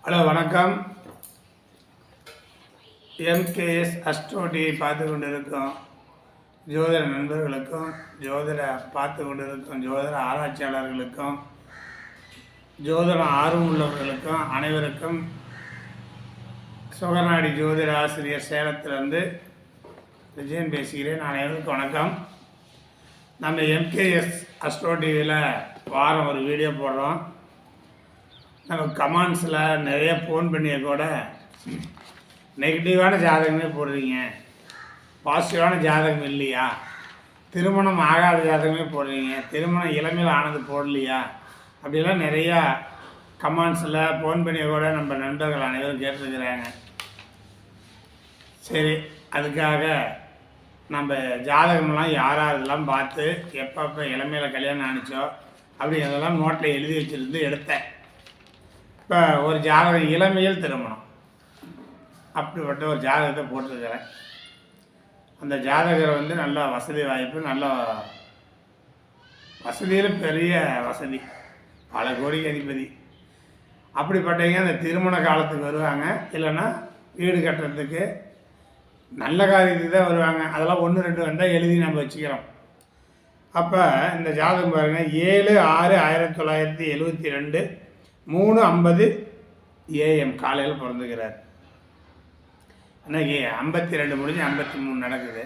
Hello வணக்கம். MKS அஸ்ட்ரோடியை பார்த்து கொண்டிருக்கோம் ஜோதிட நண்பர்களுக்கும், ஜோதிட பார்த்து கொண்டிருக்கும் ஜோதிட ஆராய்ச்சியாளர்களுக்கும், ஜோதிடம் ஆர்வம் உள்ளவர்களுக்கும் அனைவருக்கும் சுகநாடி ஜோதிட ஆசிரியர் சேலத்திலிருந்து விஜயன் பேசுகிறேன். அனைவருக்கும் வணக்கம். நம்ம எம்கேஎஸ் அஸ்ட்ரோடிவியில் வாரம் ஒரு வீடியோ போடுறோம். நம்ம கமெண்ட்ஸில் நிறைய ஃபோன் பண்ணிய கூட நெகட்டிவான ஜாதகமே போடுறீங்க, பாசிட்டிவான ஜாதகம் இல்லையா, திருமணம் ஆகாத ஜாதகமே போடுறீங்க, திருமணம் இளமையில் ஆனது போடலையா, அப்படிலாம் நிறையா கமெண்ட்ஸில் ஃபோன் பண்ணிய கூட நம்ம நண்பர்கள் அனைவரும் கேட்டிருக்கிறாங்க. சரி, அதுக்காக நம்ம ஜாதகம்லாம் யாரெல்லாம் பார்த்து எப்பப்போ இளமையில் கல்யாணம் ஆணிச்சோ அப்படிங்கிறதெல்லாம் நோட்டில் எழுதி வச்சுருந்து எடுத்தேன். இப்போ ஒரு ஜாதகம் இளமையில் திருமணம் அப்படிப்பட்ட ஒரு ஜாதகத்தை போட்டிருக்கிறேன். அந்த ஜாதகர் வந்து நல்ல வசதி வாய்ப்பு, நல்ல வசதியில் பெரிய வசதி, பல கோடிக்கு அதிபதி. அப்படிப்பட்டவங்க அந்த திருமண காலத்துக்கு வருவாங்க, இல்லைன்னா வீடு கட்டுறதுக்கு நல்ல காரியத்துக்கு தான் வருவாங்க. அதெல்லாம் 1-2 வந்தால் எழுதி நம்ம வச்சுக்கிறோம். அப்போ இந்த ஜாதகம் பாருங்கள், 7/6/1972 3:50 AM காலையில் பிறந்துக்கிறார். அன்றைக்கி 52 முடிஞ்சு 53 நடக்குது.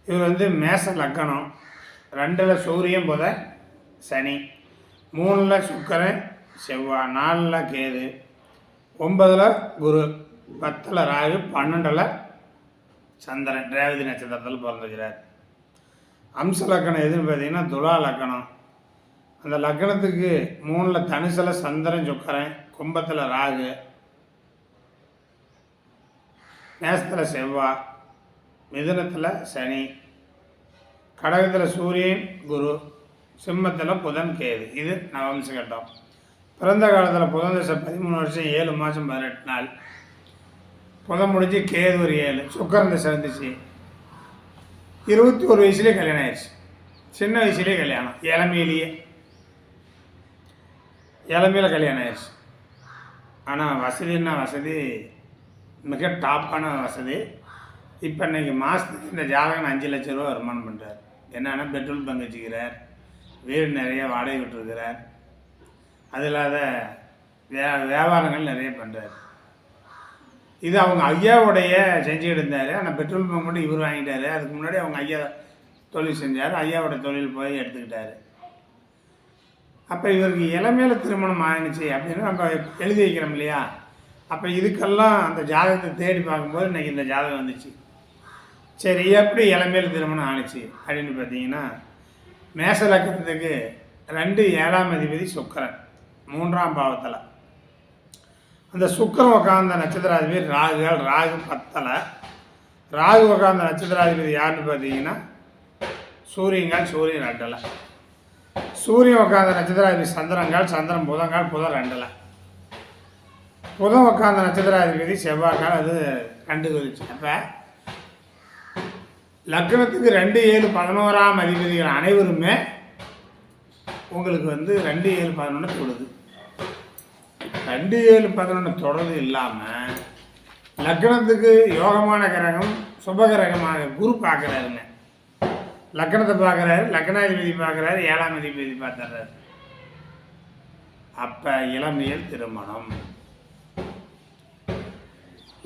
இவர் வந்து மேச லக்கணம், 2ல் சூரியன் புத சனி, 3ல் சுக்கிரன் செவ்வாய், 4ல் கேது, 9ல் குரு, 10ல் ராகு, 12ல் சந்திரன் ரேவதி நட்சத்திரத்தில் பிறந்துக்கிறார். அம்ச லக்கணம் எதுன்னு பார்த்தீங்கன்னா துலா லக்கணம். அந்த லக்கணத்துக்கு 3ல் தனுசில் சந்திரன் சுக்கரன், கும்பத்தில் ராகு, மேசத்தில் செவ்வாய், மிதுனத்தில் சனி, கடகத்தில் சூரியன் குரு, சிம்மத்தில் புதன் கேது. இது நவம்ச கட்டம். பிறந்த காலத்தில் புதன் தசை 13 வருஷம் 7 மாதம் 18 நாள். புதன் முடிஞ்சு கேது ஒரு 7. சுக்கரன் தசை வந்துச்சு. 21 வயசுலேயே கல்யாணம் ஆயிடுச்சு. சின்ன வயசுலேயே கல்யாணம், இளமையில் கல்யாணம் ஆயிடுச்சு. ஆனால் வசதின்னா வசதி மிக டாப்பான வசதி. இப்போ இன்றைக்கி மாதத்துக்கு இந்த ஜாதகம் 5 லட்ச ரூபா வருமானம் பண்ணுறார். என்னென்னா பெட்ரோல் பங்க் வச்சுக்கிறார், வீடு நிறைய வாடகை விட்டுருக்கிறார், அது இல்லாத வியாபாரங்கள் நிறைய பண்ணுறார். இது அவங்க ஐயாவுடைய செஞ்சுக்கிட்டு இருந்தார். ஆனால் பெட்ரோல் பங்க் மட்டும் இவர் வாங்கிட்டார். அதுக்கு முன்னாடி அவங்க ஐயா தொழில் செஞ்சார், ஐயாவோட தொழில் போய் எடுத்துக்கிட்டார். அப்போ இவருக்கு இளமையில் திருமணம் ஆயிடுச்சு அப்படின்னு நம்ம எழுதி வைக்கிறோம் இல்லையா. அப்போ இதுக்கெல்லாம் அந்த ஜாதகத்தை தேடி பார்க்கும்போது இன்றைக்கி இந்த ஜாதகம் வந்துச்சு. சரி, எப்படி இளமையில் திருமணம் ஆணிச்சு அப்படின்னு பார்த்தீங்கன்னா, மேச லக்கணத்துக்கு 2 7ஆம் அதிபதி சுக்கிரன், 3ஆம் பாவத்தில். அந்த சுக்கிரன் உட்கார்ந்த நட்சத்திராதிபதி ராகுகள், ராகு 10ல். ராகு உட்கார்ந்த நட்சத்திராதிபதி யாருன்னு பார்த்தீங்கன்னா சூரியன் 2ல். சூரியன் உட்கார்ந்த நட்சத்திராதிபதி சந்திரன், புதன் 2ல். புதன் உட்கார்ந்த நட்சத்திராதிபதி செவ்வாய், அது 2 குறிச்சு. அப்போ லக்னத்துக்கு 2, 7, 11ஆம் அதிபதிகள் அனைவருமே உங்களுக்கு வந்து 2, 7, 11 தொடுது. 2, 7, 11 தொடர்ந்து இல்லாமல் லக்னத்துக்கு யோகமான கிரகம் சுபகிரகமாக குரு பார்க்குறாருங்க. லக்னத்தை பார்க்குறாரு, லக்னாதிபதி பார்க்குறாரு, 7ஆம் அதிபதி பார்த்துறாரு. அப்போ இளமையில் திருமணம்.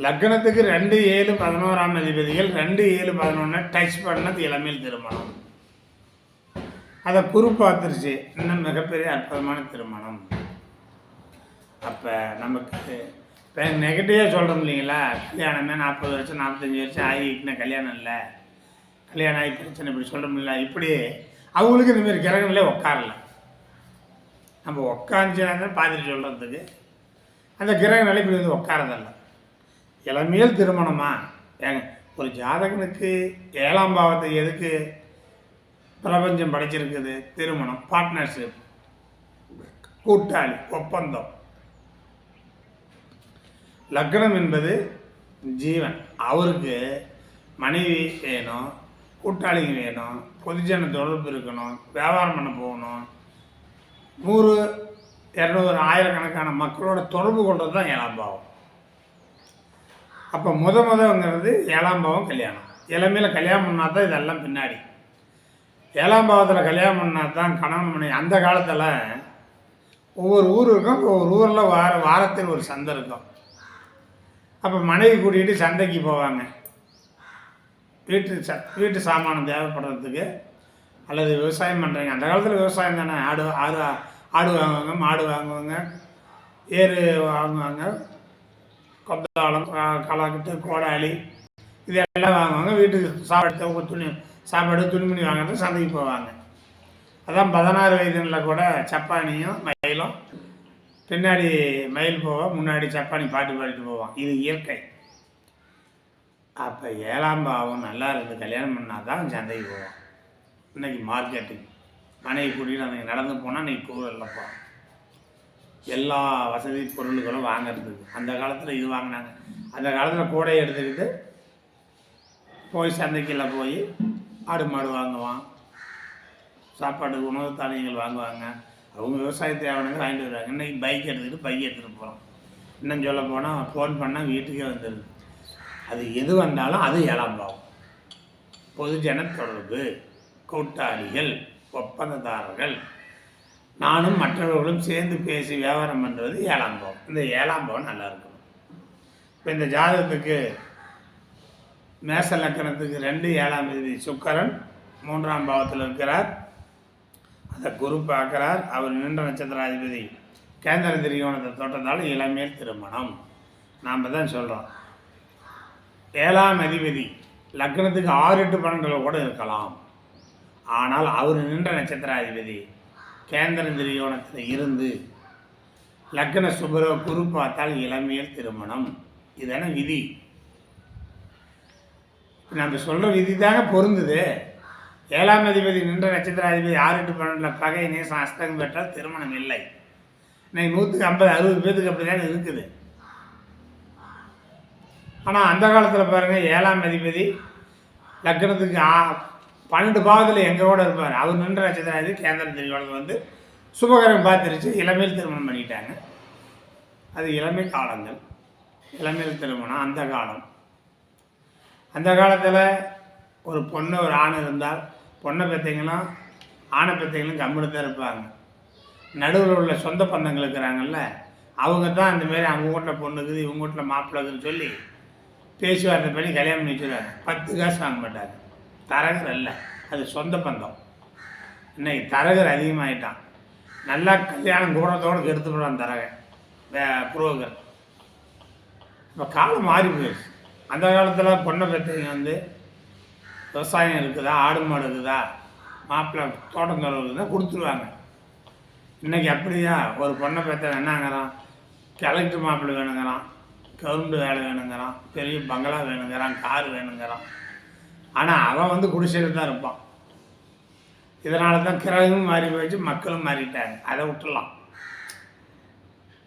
லக்னத்துக்கு 2, 7, 11ஆம் அதிபதிகள் 2, 7, 11 டச் பண்ணது இளமையில் திருமணம். அதை குரு பார்த்துருச்சு, இன்னும் மிகப்பெரிய அற்புதமான திருமணம். அப்போ நமக்கு இப்போ நெகட்டிவாக சொல்கிறோம் இல்லைங்களா, கல்யாணமே 40 வருஷம் 45 வருஷம் ஆகிட்டுனா கல்யாணம் இல்லை, கல்யாணம் ஆகி பிரச்சனை இப்படி சொல்கிறோம்ல. இப்படி அவங்களுக்கு இந்தமாரி கிரகங்களே உட்காரல. நம்ம உட்காந்துச்சுனா பார்த்துட்டு சொல்கிறதுக்கு அந்த கிரகங்களே இப்படி வந்து உட்காரதில்ல. இளமையில் திருமணமா ஏங்க, ஒரு ஜாதகனுக்கு 7ஆம் பாவத்தை எதுக்கு பிரபஞ்சம் படைச்சிருக்குது? திருமணம், பார்ட்னர்ஷிப், கூட்டாளி, ஒப்பந்தம். லக்னம் என்பது ஜீவன். அவருக்கு மனைவி வேணும், கூட்டாளிங்க வேணும், பொதுஜன தொடர்பு இருக்கணும், வியாபாரம் பண்ண போகணும், 100 200 ஆயிரக்கணக்கான மக்களோட தொடர்பு கொண்டது தான் 7ஆம் பாவம். அப்போ முதங்கிறது 7ஆம் பாவம் கல்யாணம். இளமையில் கல்யாணம் பண்ணால் தான் இதெல்லாம் பின்னாடி. 7ஆம் பாவத்தில் கல்யாணம் பண்ணால் தான் கணவன் மனைவி. அந்த காலத்தில் ஒவ்வொரு ஊர் இருக்கும், ஒவ்வொரு ஊரில் வாரத்தில் ஒரு சந்தை இருக்கும். அப்போ மனைவி கூட்டிகிட்டு சந்தைக்கு போவாங்க. வீட்டு சாமானம் தேவைப்படுறதுக்கு, அல்லது விவசாயம் பண்ணுறீங்க. அந்த காலத்தில் விவசாயம் தானே. ஆடு வாங்குவாங்க, மாடு வாங்குவாங்க, ஏறு வாங்குவாங்க, கொத்தாளம், கலாக்கட்டு, கோடாளி இதெல்லாம் வாங்குவாங்க. வீட்டுக்கு சாப்பாடு துணிமணி வாங்குறது சந்தைக்கு போவாங்க. அதான் 16 வயதுல கூட சப்பானியும் மயிலும், பின்னாடி மயில் போவோம், முன்னாடி சப்பானி பாட்டு பாடிட்டு போவான். இது இயற்கை. அப்போ 7ஆம் பாவம் நல்லா இருந்து கல்யாணம் பண்ணால் தான் சந்தைக்கு போவான். இன்றைக்கி மார்க்கெட்டுக்கு மனைவி கூட்டிகிட்டு அன்றைக்கி நடந்து போனால் இன்றைக்கி கூறலப்பா எல்லா வசதி பொருள்களும் வாங்கிறதுக்கு. அந்த காலத்தில் இது வாங்கினாங்க. அந்த காலத்தில் கூடையை எடுத்துக்கிட்டு போய் சந்தைக்கில் போய் ஆடு மாடு வாங்குவான், சாப்பாடு உணவு தானியங்கள் வாங்குவாங்க. அவங்க விவசாய தேவையானது வாங்கிட்டு வருவாங்க. இன்றைக்கி பைக் எடுத்துக்கிட்டு எடுத்துகிட்டு போகிறோம். இன்னும் சொல்ல போனால் ஃபோன் பண்ணால் வீட்டுக்கே வந்துடுது. அது எது வந்தாலும் அது 7ஆம் பாவம். பொதுஜன தொடர்பு, கூட்டாளிகள், ஒப்பந்ததாரர்கள், நானும் மற்றவர்களும் சேர்ந்து பேசி வியாபாரம் பண்ணுறது 7ஆம் பாவம். இந்த 7ஆம் பாவம் நல்லா இருக்கணும். இப்போ இந்த ஜாதகத்துக்கு மேச லக்கணத்துக்கு 2 7ஆம் தேதி சுக்கிரன் 3ஆம் பாவத்தில் இருக்கிறார். அதை குரு பார்க்குறார். அவர் நின்ற நட்சத்திராதிபதி கேந்திர திரிகோணத்தை தொட்டதால் இளமையில் திருமணம். நாம் தான் சொல்கிறோம். 7ஆம் அதிபதி லக்னத்துக்கு 6, 8, 12 கூட இருக்கலாம். ஆனால் அவர் நின்ற நட்சத்திராதிபதி கேந்திர திரிகோணத்தில் இருந்து லக்ன சுபர குரு பார்த்தால் இளமையில் திருமணம். இதான விதி. நம்ம சொல்கிற விதி தாங்க பொருந்துது. 7ஆம் அதிபதி நின்ற நட்சத்திராதிபதி 6, 8, 12 பகை நேசம் அஸ்தகம் பெற்றால் திருமணம் இல்லை. இன்னைக்கு 150, 60 பேருக்கு அப்படி தான் இருக்குது. ஆனால் அந்த காலத்தில் பாருங்கள், 7ஆம் அதிபதி லக்னத்துக்கு 12 பாவத்தில் எங்கள் கூட இருப்பார். அவர் நின்ற நட்சத்திராதிபதி கேந்திர திரிகோணத்தில் வந்து சுபகரம் பார்த்துருச்சு, இளமையில் திருமணம் பண்ணிட்டாங்க. அது இளமை காலங்கள். இளமையில் திருமணம் அந்த காலம். அந்த காலத்தில் ஒரு பொண்ணு ஒரு ஆண் இருந்தால் பொண்ணை பெற்றவங்களும் ஆணை பெற்றவங்களும் கம்முன்னு தான் இருப்பாங்க. நடுவில் உள்ள சொந்த பந்தங்கள் இருக்கிறாங்கல்ல, அவங்க தான் அந்தமாரி அவங்க வீட்டில் பொண்ணு இருக்குது, இவங்க வீட்டில் மாப்பிள்ளை இருக்குதுன்னு சொல்லி பேச்சுவார்த்தை பண்ணி கல்யாணம் பண்ணி வச்சுருவாங்க. 10 காசு வாங்க மாட்டாங்க. தரகர் அல்ல, அது சொந்த பந்தம். இன்னைக்கு தரகர் அதிகமாகிட்டான். நல்லா கல்யாணம் கூடத்தோடு கெடுத்து போடுவான் தரகர், புரோகர். இப்போ காலம் மாறி போயிடுச்சு. அந்த காலத்தில் பொண்ணை பெற்றவங்க வந்து விவசாயம் இருக்குதா, ஆடு மாடு இருக்குதா, மாப்பிள்ளை தோட்டம் தொழில் இருக்குதா கொடுத்துருவாங்க. இன்றைக்கி அப்படியா? ஒரு பொண்ணை பெற்ற என்னங்கிறான், கலெக்டர் மாப்பிள்ளை வேணுங்கிறான், கவர்மெண்ட் வேலை வேணுங்கிறான், பெரிய பங்களா வேணுங்கிறான், கார் வேணுங்கிறான். ஆனால் அவன் வந்து குடிசையில் தான் இருப்பான். இதனால தான் கிரகமும் மாறி போயிடுச்சு, மக்களும் மாறிட்டாங்க. அதை விட்டுடலாம்.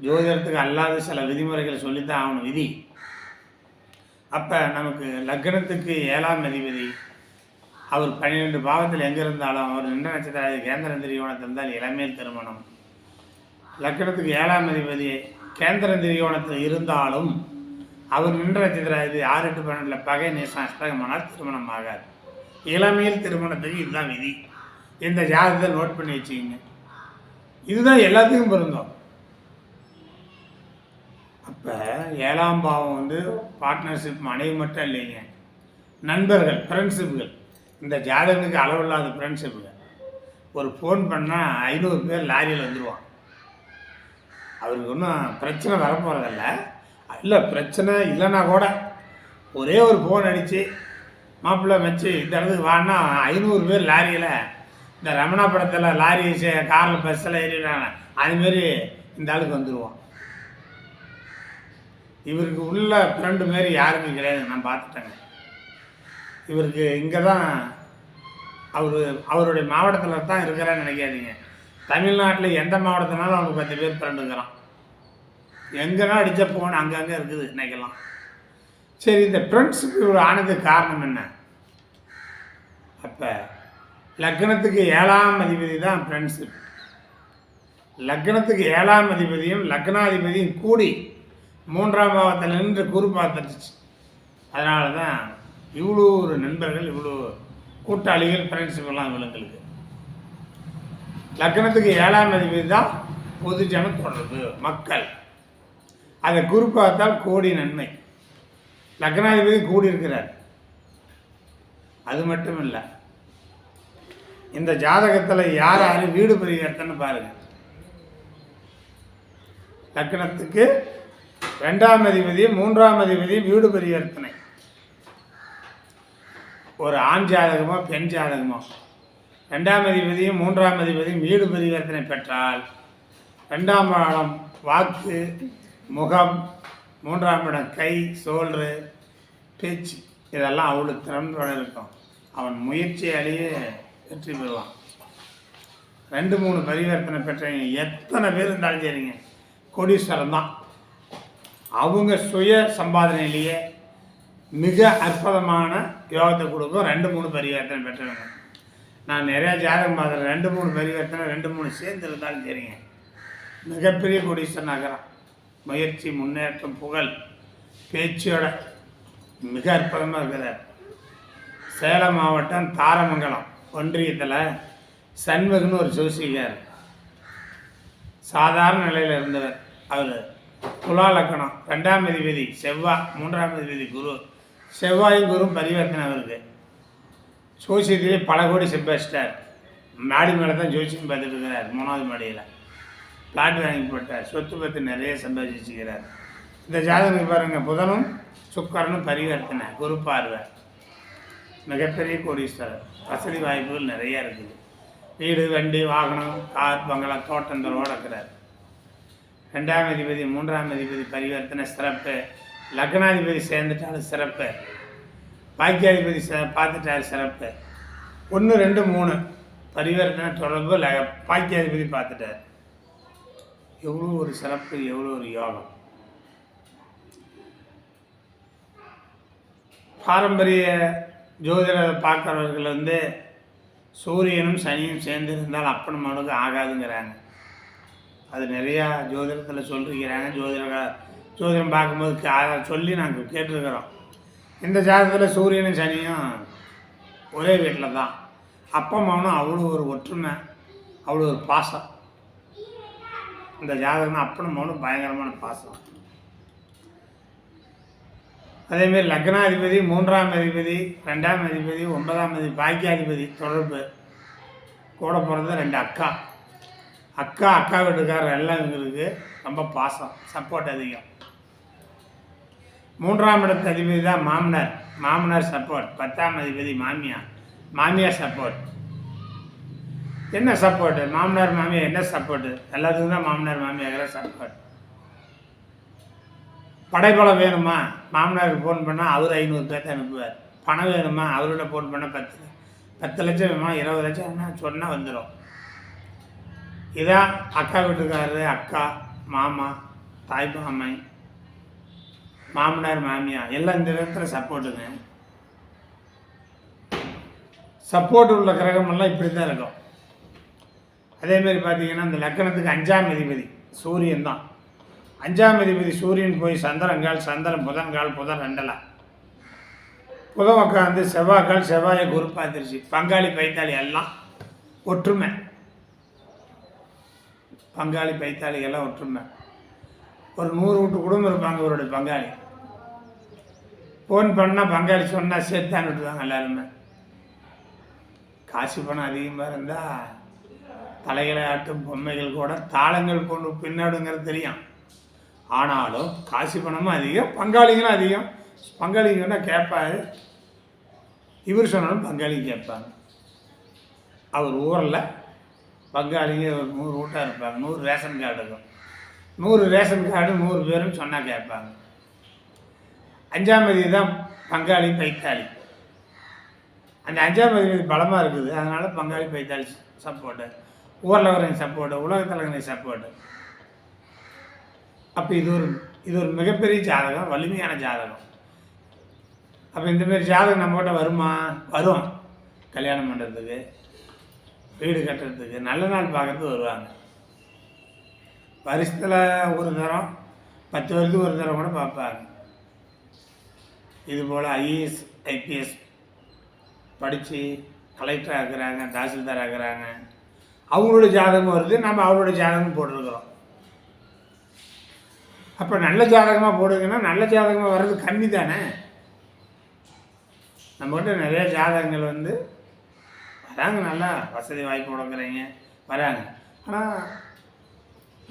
ஜோதிடத்துக்கு அல்லாத சில விதிமுறைகளை சொல்லித்தான் ஆகணும், விதி. அப்போ நமக்கு லக்னத்துக்கு 7ஆம் அதிபதி அவர் 12 பாவத்தில் எங்கே இருந்தாலும் அவர் நின்ற நட்சத்திர கேந்திர திரிகோணத்தில் இருந்தால் இளமையில் திருமணம். லக்னத்துக்கு 7ஆம் அதிபதி கேந்திர திரிகோணத்தில் இருந்தாலும் அவர் நின்ற நட்சத்திராதிபதி 6, 8, 12 பகை நேசம் அஷ்டகமானால் திருமணம் ஆகாது. இளமையில் திருமணத்துக்கு இதுதான் விதி. இந்த ஜாதகத்தை நோட் பண்ணி வச்சுக்கிங்க. இதுதான் எல்லாத்துக்கும் பொருந்தும். அப்போ 7ஆம் பாவம் வந்து பார்ட்னர்ஷிப், மனைவி மட்டும் இல்லைங்க, நண்பர்கள், ஃப்ரெண்ட்ஷிப்புகள். இந்த ஜாதகத்துக்கு அளவில்லாத ஃப்ரெண்ட்ஷிப்புகள். ஒரு ஃபோன் பண்ணால் 500 பேர் லாரியில் வந்துடுவான். அவருக்கு ஒன்றும் பிரச்சனை வரப்போகிறதில்ல. இல்லை, பிரச்சனை இல்லைன்னா கூட ஒரே ஒரு ஃபோன் அடித்து மாப்பிள்ளை வச்சு இந்த இடத்துக்கு வான்னா 500 பேர் லாரியில், இந்த ரமணா படத்தில் லாரி காரில் பஸ்ஸில் ஏறிடுறாங்க, அதுமாரி இந்த ஆளுக்கு வந்துடுவான். இவருக்கு உள்ள ஃப்ரெண்டு மாரி யாருக்கும் கிடையாது. நான் பார்த்துட்டேங்க. இவருக்கு இங்கே தான் அவருடைய மாவட்டத்தில் தான் இருக்கிறான்னு நினைக்காதீங்க. தமிழ்நாட்டில் எந்த மாவட்டத்தினாலும் அவனுக்கு 10 பேர் ஃப்ரெண்டுங்கிறான். எங்கன்னா அடித்த போன அங்கங்கே இருக்குது நினைக்கலாம். சரி, இந்த ஃப்ரெண்ட்ஸுக்கு ஆனதுக்கு காரணம் என்ன? அப்போ லக்னத்துக்கு 7ஆம் அதிபதி தான் ஃப்ரெண்ட்ஷிப். லக்னத்துக்கு 7ஆம் அதிபதியும் லக்னாதிபதியும் கூடி 3ஆம் பாவத்தில் நின்று குரு பார்த்துருச்சு. அதனால தான் இவ்வளோ ஒரு நண்பர்கள், இவ்வளோ கூட்டாளிகள், ஃப்ரெண்ட்ஸுக்கெல்லாம் இவங்களுக்கு. லக்னத்துக்கு 7ஆம் அதிபதி தான் பொதுஜன தொடர்பு, மக்கள். அதை குரு பார்த்தால் கோடி நன்மை. லக்னாதிபதி கூடி இருக்கிறார். அது மட்டும் இல்லை, இந்த ஜாதகத்தில் யார் யார் வீடு பரிவர்த்தனை பாருங்கள். லக்னத்துக்கு 2ஆம் அதிபதியும் 3ஆம் அதிபதியும் வீடு பரிவர்த்தனை. ஒரு ஆண் ஜாதகமோ பெண் ஜாதகமோ 2ஆம் அதிபதியும் 3ஆம் அதிபதியும் வீடு பரிவர்த்தனை பெற்றால் 2ஆம் இடம் வாக்கு, முகம், 3ஆம் இடம் கை, சோல்று, பேச்சு, இதெல்லாம் அவ்வளோ திறம்பட இருக்கும். அவன் முயற்சியாலேயே வெற்றி பெறுவான். 2-3 பரிவர்த்தனை பெற்றவங்க எத்தனை பேர் இருந்தாலும் சரிங்க, கோடீஸ்வரன் தான். அவங்க சுய சம்பாதனையிலேயே மிக அற்புதமான யோகத்தை கொடுக்கும் 2-3 பரிவர்த்தனை பெற்றவங்க. நான் நிறையா ஜாதகம் பார்க்குறேன், 2-3 பரிவர்த்தனை 2-3 சேர்ந்து இருந்தாலும் சரிங்க, மிகப்பெரிய கோடீஸ்வரன் ஆகிறான். முயற்சி, முன்னேற்றம், புகழ், பேச்சோட மிக அற்புதமாக இருக்கிறார். சேலம் மாவட்டம் தாரமங்கலம் ஒன்றியத்தில் சண்முகன்னு ஒரு ஜோசிகார், சாதாரண நிலையில் இருந்தவர். அவர் துலா லக்கணம், 2ஆம் அதிபதி செவ்வாய், 3ஆம் அதிபதி குரு. செவ்வாயும் குரும் பரிவர்த்தனை அவருக்கு. ஜோசியத்திலே பல கோடி சம்பாதிச்சிட்டார். மாடி மேலே தான் ஜோசியம் பார்த்துட்டு இருக்கிறார். 3வது மாடியில் பிளாட் வாங்கி போட்டார். சொத்து பத்து நிறைய சம்பாதிச்சுக்கிறார். இந்த ஜாதகம் பாருங்கள், புதனும் சுக்கரனும் பரிவர்த்தனை, குரு பார்வை, மிகப்பெரிய கோடீஸ்வரர். வசதி வாய்ப்புகள் நிறையா இருக்குது. வீடு, வண்டி, வாகனம், கார், பங்களா, தோட்டந்தரோடு இருக்கிறார். 2ஆம் அதிபதி 3ஆம் அதிபதி பரிவர்த்தனை சிறப்பு. லக்னாதிபதி சேர்ந்துட்டாலும் சிறப்பு. பாக்கியாதிபதி பார்த்துட்டார் சிறப்பு. 1, 2, 3 பரிவர்த்தனை தொடர்பு பாக்கியாதிபதி பார்த்துட்டார். எவ்வளோ ஒரு சிறப்பு, எவ்வளோ ஒரு யோகம். பாரம்பரிய ஜோதிடரை பார்க்குறவர்கள் சூரியனும் சனியும் சேர்ந்து இருந்தால் அப்பன் மனுக்கு ஆகாதுங்கிறாங்க. அது நிறையா ஜோதிடத்தில் சொல்லியிருக்கிறாங்க. ஜோதிடம் பார்க்கும்போது சொல்லி நாங்கள் கேட்டிருக்கிறோம். இந்த ஜாதகத்தில் சூரியனும் சனியும் ஒரே வீட்டில் தான். அப்பா மகனும் அவ்வளோ ஒரு ஒற்றுமை, அவ்வளோ ஒரு பாசம். இந்த ஜாதகம் அப்பனும் மகனும் பயங்கரமான பாசம். அதேமாரி லக்னாதிபதி, 3ஆம் அதிபதி, 2ஆம் அதிபதி, 9ஆம் அதிபதி, பாக்கியாதிபதி தொடர்பு. கூட பிறந்த 2 அக்கா வீட்டுக்காரர் எல்லாம் இவங்களுக்கு ரொம்ப பாசம், சப்போர்ட் அதிகம். 3ஆம் இடத்து அதிபதி தான் மாமனார் சப்போர்ட். 10ஆம் அதிபதி மாமியார் சப்போர்ட். என்ன சப்போர்ட்டு? மாமனார் மாமியார் என்ன சப்போர்ட்டு? எல்லாத்துக்கும் தான் மாமனார் மாமியார் சப்போர்ட். படைபலம் வேணுமா? மாமனாருக்கு ஃபோன் பண்ணால் அவர் 500 பேர்த்த அனுப்புவார். பணம் வேணுமா? அவரோட ஃபோன் பண்ணால் 10 லட்சம் வேணுமா, 20 லட்சம் வேணுமா சொன்னால் வந்துடும். இதான் அக்கா வீட்டுக்காரரு, அக்கா, மாமா, தாய் மாமை, மாமனார் மாமியார் எல்லாம் இந்த விதத்தில் சப்போர்ட்டுங்க. சப்போர்ட் உள்ள கிரகமெல்லாம் இப்படி தான் இருக்கும். அதேமாரி பார்த்தீங்கன்னா இந்த லக்கணத்துக்கு 5ஆம் அதிபதி சூரியன் தான். 5ஆம் அதிபதி சூரியன் போய் சந்திரன் புதன்கால், புதன் 2ல் புதன் உட்காந்து செவ்வாயை குரு பார்த்துருச்சு. பங்காளி பைத்தாளி எல்லாம் ஒற்றுமை. பங்காளி பைத்தாளிகள்லாம் ஒற்றுமை. ஒரு 100 வீட்டு குடும்பம் இருப்பாங்க அவருடைய பங்காளி. ஃபோன் பண்ணால் பங்காளி சொன்னால் சேர்த்தான் விட்டுருவாங்க எல்லாருமே. காசு பணம் அதிகமாக இருந்தால் தலைகளை ஆட்டும் பொம்மைகள் கூட தாளங்கள் கொண்டு பின்னாடுங்கிறது தெரியும். ஆனாலும் காசு பணமும் அதிகம், பங்காளிகளும் அதிகம். பங்காளிங்கன்னா கேட்பாரு, இவர் சொன்னாலும் பங்காளிங்க கேட்பாங்க. அவர் ஊரில் பங்காளிங்க ஒரு 100 வீட்டாக இருப்பாங்க. 100 ரேஷன் கார்டு இருக்கும். 100 ரேஷன் கார்டு 100 பேரும் சொன்னால் கேட்பாங்க. 5ஆம் அதிபதி தான் பங்காளி பைத்தாளி. அந்த 5ஆம் அதிபதி பலமாக இருக்குது. அதனால் பங்காளி பைத்தாளி சப்போர்ட்டு, ஊரில் வரவங்க சப்போர்ட்டு, உலகத்தில் சப்போர்ட்டு. அப்போ இது ஒரு மிகப்பெரிய ஜாதகம், வலிமையான ஜாதகம். அப்போ இந்தமாரி ஜாதகம் நம்மகிட்ட வருமா? வரும். கல்யாணம் பண்ணுறதுக்கு, வீடு கட்டுறதுக்கு, நல்ல நாள் பார்க்குறதுக்கு வருவாங்க. வருஷத்தில் ஒரு தரம் 10 வருஷத்துக்கு ஒரு தரம் கூட பார்ப்பாங்க. இதுபோல் ஐஏஎஸ் ஐபிஎஸ் படித்து கலெக்டர் ஆக்குறாங்க, தாசில்தார் ஆக்குறாங்க. அவங்களோட ஜாதகம் வருது, நம்ம அவங்களோட ஜாதகம் போட்டிருக்கிறோம். அப்போ நல்ல ஜாதகமாக போடுங்கன்னா நல்ல ஜாதகமாக வர்றது கம்மி தானே. நம்மகிட்ட நிறைய ஜாதகங்கள் வராங்க, நல்லா வசதி வாய்ப்பு கொடுக்குறீங்க வராங்க. ஆனால்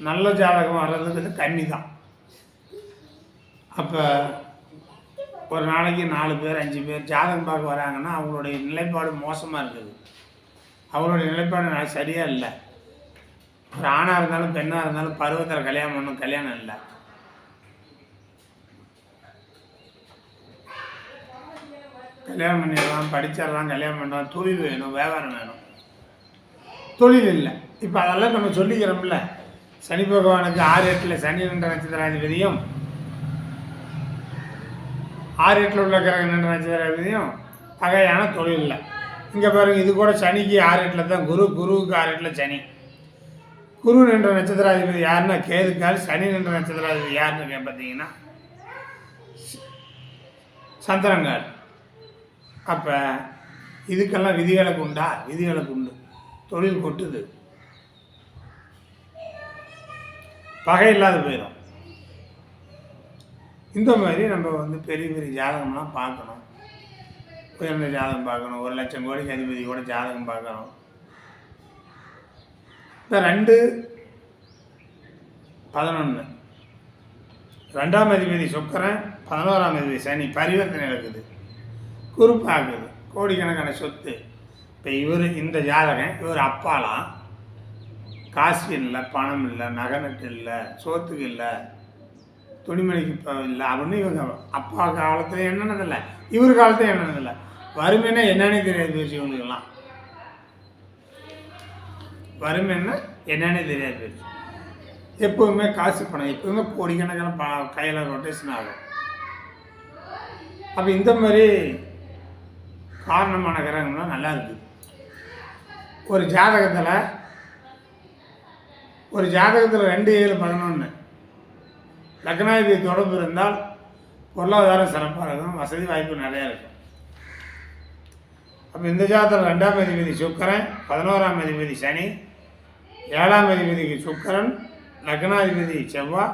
நல்ல ஜாதகம் வர்றதுக்கு கம்மி தான். அப்போ ஒரு நாளைக்கு 4 பேர் 5 பேர் ஜாதகம் பார்க்க வராங்கன்னா அவங்களுடைய நிலைப்பாடு மோசமாக இருக்குது. அவங்களுடைய நிலைப்பாடு சரியாக இல்லை. ஒரு ஆணாக இருந்தாலும் பெண்ணாக இருந்தாலும் பருவத்தில் கல்யாணம் பண்ணணும், கல்யாணம் இல்லை. கல்யாணம் பண்ணிடலாம், படிச்சிடலாம், கல்யாணம் பண்ணலாம், தொழில் வேணும், வியாபாரம் வேணும், தொழில் இல்லை. இப்போ அதெல்லாம் நம்ம சொல்லிக்கிறோம்ல. சனி பகவானுக்கு 6-8 சனி என்ற நட்சத்திராதிபதியும் 6-8 உள்ள கிரக என்ற நட்சத்திராதிபதியும் பகையான தொழில் இல்லை. இங்கே பாருங்கள், இது கூட சனிக்கு 6-8 தான் குருவுக்கு 6-8 சனி. குரு என்ற நட்சத்திராதிபதி யாருன்னா கேதுக்கால், சனி என்ற நட்சத்திராதிபதி யாருன்னு பார்த்தீங்கன்னா சந்திரங்கால். அப்போ இதுக்கெல்லாம் விதிவிலக்கு உண்டா? விதிவிலக்கு உண்டு. தொழில் கொட்டுது, பகை இல்லாத போயிடும். இந்த மாதிரி நம்ம பெரிய பெரிய ஜாதகம்லாம் பார்க்கணும். உயர்ந்த ஜாதகம் பார்க்கணும், 1 லட்சம் கோடிக்கு அதிபதி கூட ஜாதகம் பார்க்கணும். இந்த 2-11 2ஆம் அதிபதி சுக்கிரன், 11ஆம் அதிபதி சனி பரிவர்த்தனை நடக்குது, குறுப்பாகுது, கோடிக்கணக்கான சொத்து. இப்போ இந்த ஜாதகம் இவர் அப்பாலாம் காசு இல்லை, பணம் இல்லை, நகை நட்டு இல்லை, சோத்துக்கு இல்லை, துணிமணிக்கு இப்போ இல்லை அப்படின்னு இவங்க அப்பா காலத்தில் என்னன்னதில்லை, இவர் காலத்தில் என்னன்னதில்லை. வறுமைன்னா என்னன்னே தெரியாது போச்சு இவங்களுக்கெல்லாம். வறுமைன்னா என்னன்னே தெரியாது போச்சு. எப்போவுமே காசு பணம், எப்போவுமே கோடிக்கணக்கான கையில் ரொட்டேஷன் ஆகும். அப்போ இந்த மாதிரி காரணமான கிரகங்கள்லாம் நல்லா இருக்குது. ஒரு ஜாதகத்தில் 2-7-11 லக்னாதிபதி தொடர்பு இருந்தால் பொருளாதாரம் சிறப்பாக இருக்கும், வசதி வாய்ப்பு நிறையா இருக்கும். அப்போ இந்த ஜாதகத்தில் 2ஆம் அதிபதி சுக்கிரன், 11ஆம் அதிபதி சனி, 7ஆம் அதிபதிக்கு சுக்கிரன், லக்னாதிபதி செவ்வாய்,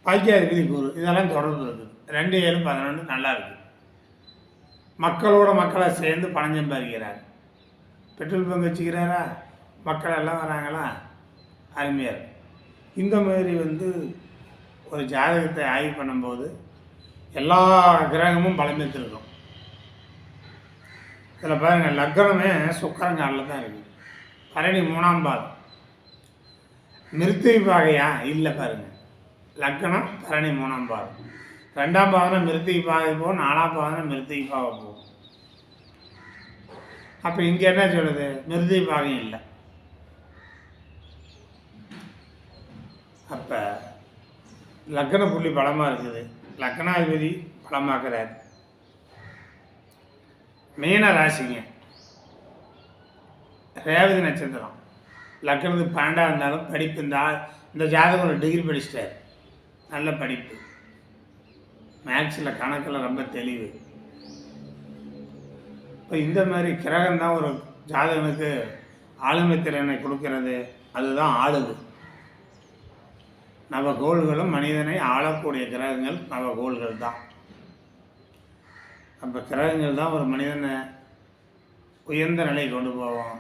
பாக்கியாதிபதி குரு, இதெல்லாம் தொடர்பு இருக்குது. 2-7-11 நல்லா இருக்குது. மக்களோட மக்களாக சேர்ந்து பணம் சம்பாதிக்கிறார். பெட்ரோல் பங்க் வச்சுக்கிறாரா, மக்கள் எல்லாம் வராங்களா, அருமையாக இருக்கும். இந்த மாதிரி ஒரு ஜாதகத்தை ஆய்வு பண்ணும்போது எல்லா கிரகமும் பலமித்திருக்கும். இதில் பாருங்கள், லக்னமே சுக்கிரங்காலில் தான் இருக்குது. பரணி 3ஆம் பாதம், மிருத்திகை பாகையா இல்லை பாருங்கள். லக்னம் பரணி 3ஆம் பாதம், 2ஆம் பாதம்னா மிருத்திகை பாகை போகும், 4ஆம் பாதம்னா மிருத்திகை பாகை போகும். அப்போ இங்கே என்ன சொல்லுது? மிருத்திகை பாகம் இல்லை. அப்போ லக்ன புள்ளி பலமாக இருக்குது, லக்னாதிபதி பலமாக்குறார். மீன ராசிங்க, ரேவதி நட்சத்திரம், லக்னத்துக்கு 12 இருந்தாலும் படிப்பு இந்த ஜாதகம் ஒரு டிகிரி படிச்சிட்டார், நல்ல படிப்பு, மேக்ஸில் கணக்கில் ரொம்ப தெளிவு. இப்போ இந்த மாதிரி கிரகம்தான் ஒரு ஜாதகனுக்கு ஆளுமை திறனை கொடுக்கறது, அதுதான் ஆளுது. நவகோள்களும் மனிதனை ஆளக்கூடிய கிரகங்கள் நவகோள்கள் தான். அப்போ கிரகங்கள் தான் ஒரு மனிதனை உயர்ந்த நிலை கொண்டு போவோம்,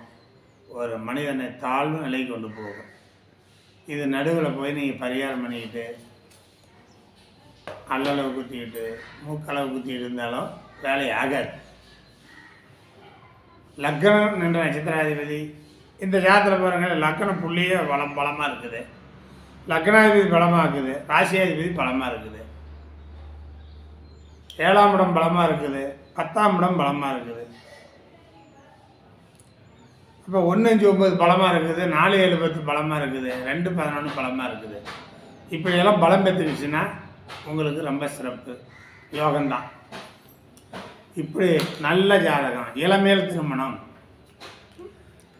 ஒரு மனிதனை தாழ்வு நிலை கொண்டு போகும். இது நடுவில் போய் நீங்கள் பரிகாரம் பண்ணிக்கிட்டு அல்லளவு குத்திக்கிட்டு மூக்களவு குத்திக்கிட்டு இருந்தாலும் வேலை ஆகாது. லக்னம் என்ற நட்சத்திராதிபதி இந்த ஜாதகத்தில் பாருங்கள், லக்ன புள்ளியே பலமாக இருக்குது, லக்னாதிபதி பலமாக இருக்குது, ராசியாதிபதி பலமாக இருக்குது, 7ஆம் இடம் பலமாக இருக்குது, 10ஆம் இடம் பலமாக இருக்குது. இப்போ 1-5-9 பலமாக இருக்குது, 4-7-10 பலமாக இருக்குது, 2-11 பலமாக இருக்குது. இப்படியெல்லாம் பலம் பெற்றுக்குச்சுன்னா உங்களுக்கு ரொம்ப சிறப்பு, யோகம்தான். இப்படி நல்ல ஜாதகம், இளமேல் திருமணம்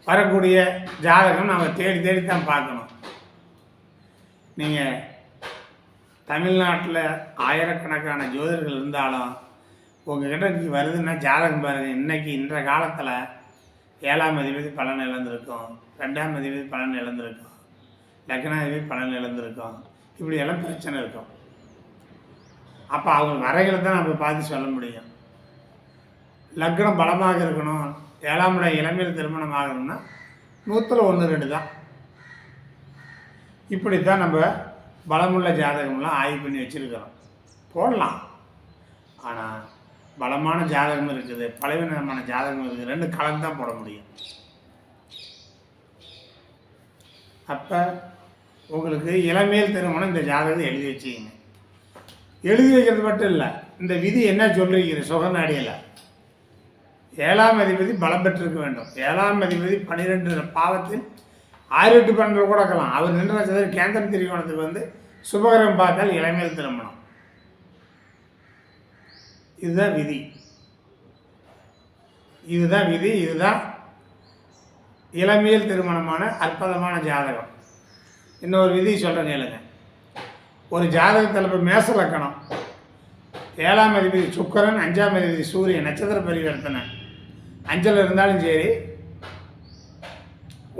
வரக்கூடிய ஜாதகம் நம்ம தேடி தான் பார்க்கணும். நீங்கள் தமிழ்நாட்டில் ஆயிரக்கணக்கான ஜோதிடர்கள் இருந்தாலும் உங்கள்கிட்ட இன்றைக்கி வருதுன்னா ஜாதகம் பாருங்கள். இன்றைக்கி இன்றைய காலத்தில் 7ஆம் அதிபதி பலன் இழந்திருக்கும், 2ஆம் அதிபதி பலன் இழந்திருக்கும், லக்னாதிபதி பலன் இழந்திருக்கும், இப்படியெல்லாம் பிரச்சனை இருக்கும். அப்போ அவங்க வரைகளை தான் நம்ம பார்த்து சொல்ல முடியும். லக்னம் பலமாக இருக்கணும், 7ஆம் இடம் இளமையில் திருமணம் ஆகணும்னா 100ல் 1-2 தான். இப்படித்தான் நம்ம பலமுள்ள ஜாதகம்லாம் ஆய்வு பண்ணி வச்சுருக்கிறோம். போடலாம், ஆனால் பலமான ஜாதகம் இருக்குது, பலவீனமான ஜாதகம் இருக்குது, 2 கலந்து தான் போட முடியும். அப்போ உங்களுக்கு இளமையில் திருமணம் இந்த ஜாதகத்தை எழுதி வச்சுக்கிங்க. எழுதி வைக்கிறது மட்டும் இல்லை, இந்த விதி என்ன சொல்லிருக்கிறது சுகநாடியில் 7ஆம் அதிபதி பலம் பெற்றிருக்க வேண்டும். 7ஆம் அதிபதி 12 பாவத்தில் 6-8 12 கூட இருக்கலாம். அவர் நின்ற நட்சத்திரம் கேந்திர திரிகோணத்துக்கு வந்து சுபகரம் பார்த்தால் இளமையில் திருமணம். இதுதான் விதி, இதுதான் விதி, இதுதான் இளமையில் திருமணமான அற்புதமான ஜாதகம். இன்னொரு விதி சொல்கிறேன் கேளுங்க. ஒரு ஜாதகத்தில் இப்போ மேச லக்கணம், 7ஆம் அதிபதி சுக்கிரன், 5ஆம் அதிபதி சூரியன், நட்சத்திர பரிவர்த்தனை 5ல் இருந்தாலும் சரி,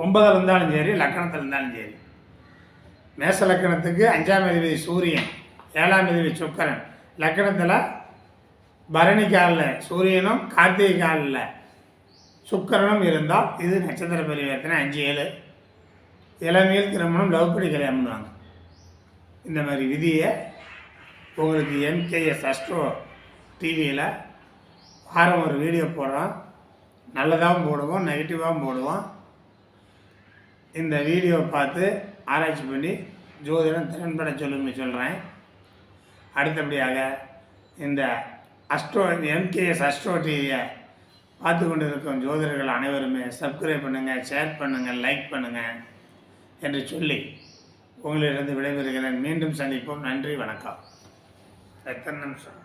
9ல் இருந்தாலும் சரி, லக்கணத்தில் இருந்தாலும் சரி, மேச லக்கணத்துக்கு 5ஆம் அதிபதி சூரியன், 7ஆம் அதிபதி சுக்கிரன், லக்கணத்தில் பரணி காலில் சூரியனும் கார்த்திகை காலில் சுக்கிரனும் இருந்தால் இது நட்சத்திர பரிவர்த்தனை 5-7 இளமையில் திருமணம் லவ்படி கல்யாணம்வாங்க. இந்த மாதிரி விதியை உங்களுக்கு MKS அஸ்ட்ரோ டிவியில் வாரம் ஒரு வீடியோ போடுறோம். நல்லதாகவும் போடுவோம், நெகட்டிவாகவும் போடுவோம். இந்த வீடியோவை பார்த்து ஆராய்ச்சி பண்ணி ஜோதிடம் திறன்பட சொல்லுன்னு சொல்கிறேன். அடுத்தபடியாக இந்த MKS அஸ்ட்ரோ டிவியை பார்த்து கொண்டு இருக்கும் ஜோதிடர்கள் அனைவருமே சப்ஸ்கிரைப் பண்ணுங்கள், ஷேர் பண்ணுங்கள், லைக் பண்ணுங்கள் என்று சொல்லி உங்களிடம் விடைபெறுகிறேன். மீண்டும் சந்திப்போம். நன்றி, வணக்கம். எத்தனை நிமிஷம்?